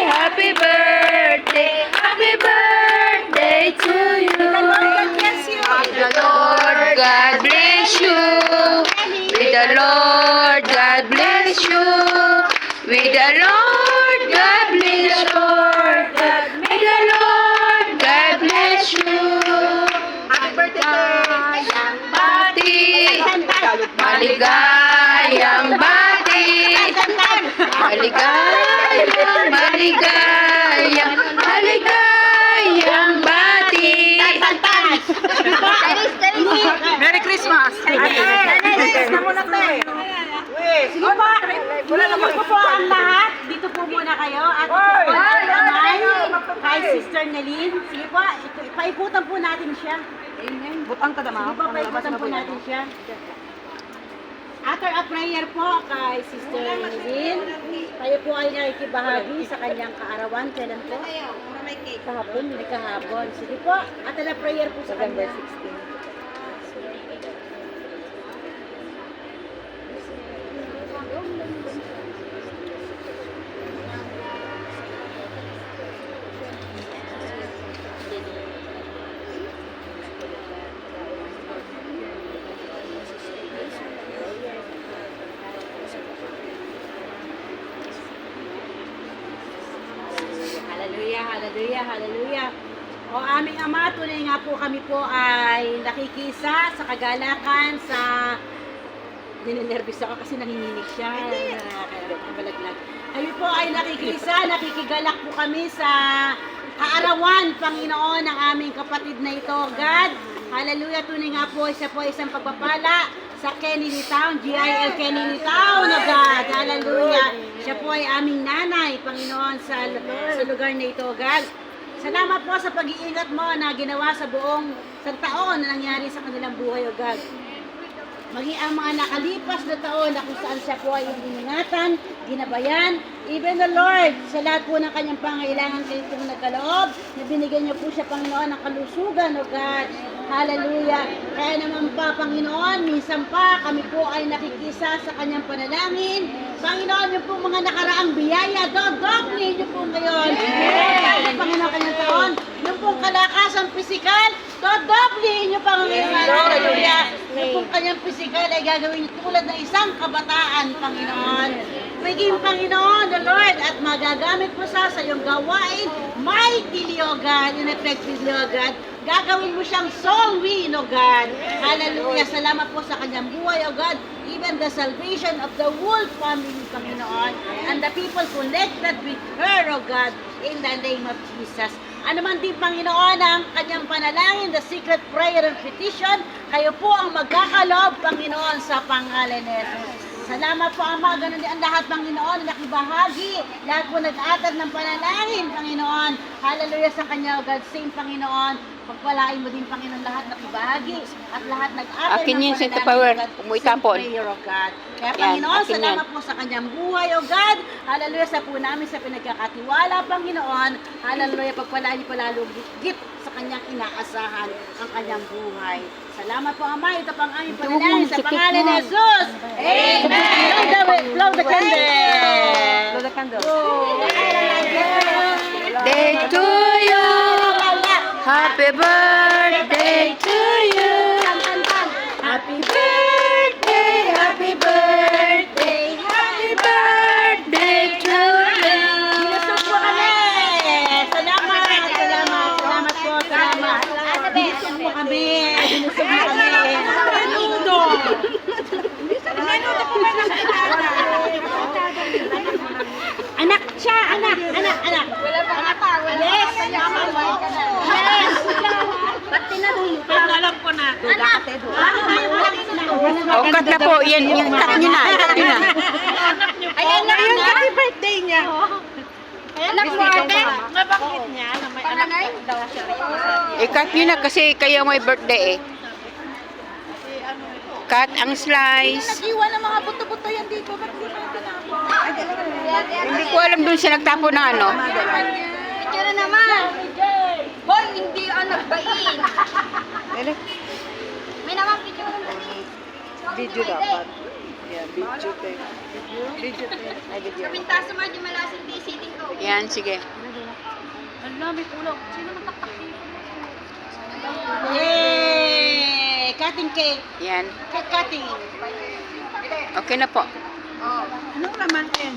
Happy birthday, happy birthday to you. May the Lord God bless you. May the Lord God bless you. May the Lord God bless you. May the Lord God bless you. Maligayang bati, maligayang bati, maligayang, maligayang bati. Merry Christmas! Sige po, hinihintay ko po ang lahat. Dito po muna kayo. At ito po naman kay Sister Nelin. Sige po, paiputan po natin siya. Butang ka naman. Sige po, paiputan po natin siya. After a prayer po kay Sister Nelin, tayo po ay nakikibahagi sa kanyang kaarawan. Kailan po? Kahapon, hindi kahapon. Sige po, after a prayer po sa kanya. November 16. Hallelujah, hallelujah, hallelujah. O aming Ama, tunay nga po kami po ay nakikisa sa kagalakan, sa... Ninenervous ako kasi nanginginig siya. Kabalaglag. Kami po ay nakikisa, nakikigalak po kami sa kaarawan, Panginoon, ng aming kapatid na ito, God. Hallelujah, tunay nga po, siya po isang pagpapala sa Kennedy Town, GIL Kennedy Town, oh God. Hallelujah. Siya po ay aming nanay, Panginoon, sa lugar na ito, God. Salamat po sa pag-iingat mo na ginawa sa buong taon na nangyari sa kanilang buhay, O God. Maging ang mga nakalipas na taon na kung saan siya po ay iningatan, ginabayan, even the Lord, sa lahat po ng kanyang pangailangan kayo itong nagkaloob, na binigyan niyo po siya, Panginoon, ng kalusugan, O God. Hallelujah. Kaya naman pa, Panginoon, minsan pa kami po ay nakikisa sa kanyang panalangin. Panginoon, yung pong mga nakaraang biyaya, dodoble niyo po ngayon. Panginoon, kanyang taon, yung pong kalakasan pisikal, dodoble niyo pa ngayon. Hallelujah. Yung pong kanyang pisikal ay gagawin niyo tulad ng isang kabataan, Panginoon. Maging Panginoon, the Lord, at magagamit mo sa iyong gawain, mightily, O God, and effectively, O God. Gagawin mo siyang soul win, O God. Hallelujah. Salamat po sa kanyang buhay, O God. Even the salvation of the whole family, Panginoon. And the people connected with her, O God. In the name of Jesus. Ano man din, Panginoon, ang kanyang panalangin, the secret prayer and petition, kayo po ang magkakaloob, Panginoon, sa pangalan ni Jesus. Salamat po, Ama. Ganun din ang lahat, Panginoon, na nakibahagi. Lahat po nag-atag ng panalangin, Panginoon. Hallelujah sa kanya, O God. Same, Panginoon. Pagpalain mo din, Panginoon, lahat nakibahagi. At lahat nag-atag ng Akin yun, Santa panalangin, Power. O God. Umuitapon. Same prayer, O God. Kaya, Yan, Panginoon, akin salamat po sa kanyang buhay, O God. Hallelujah sa po namin sa pinagkakatiwala, Panginoon. Hallelujah, pagpalain niyo palalo git sa kanyang inaasahan ang kanyang buhay. Salamat po, Ama. Ito pang aming panalangin sa pangalan ni Jesus. Amen. Blow the candle. Blow the candle. Day to you. Happy birthday to you. Happy birthday, happy birthday, happy birthday to you. Binusog po kami. Salamat, salamat, salamat po, salamat. Binusog po kami. Binusog po kami. Menudo. Menudo po ba anak siya, anak. Wala pa nga pa, wala Yes, pa tama mo. Yes. Ba't tinanong mo? Alam ko na. Anak! O, cut na po. Yan, cut nyo na. Cut nyo na. Ayan na, yun happy birthday niya. Anak mo, ate! Nabanggit niya na may anak Panganay? daw siya. I-cut nyo na kasi kayo may birthday eh. Cut ang slice. Nag-iwan ng mga buto-buto yan dito. Ba't di ba tinapon? Hindi ko alam dun siya nagtapo na ano. Picture naman! Hoy, hindi nagbain! May naman picture ng dali. Video dapat. Yeah, video tape. Video tape. Ay, video. Sa pintaso mo, di malasin di siting ko. Yan, sige. Ala, may kulang. Sino magtaktak dito? Yay! Cutting cake. Yan. Cake cutting. Okay na po. Anong laman yan?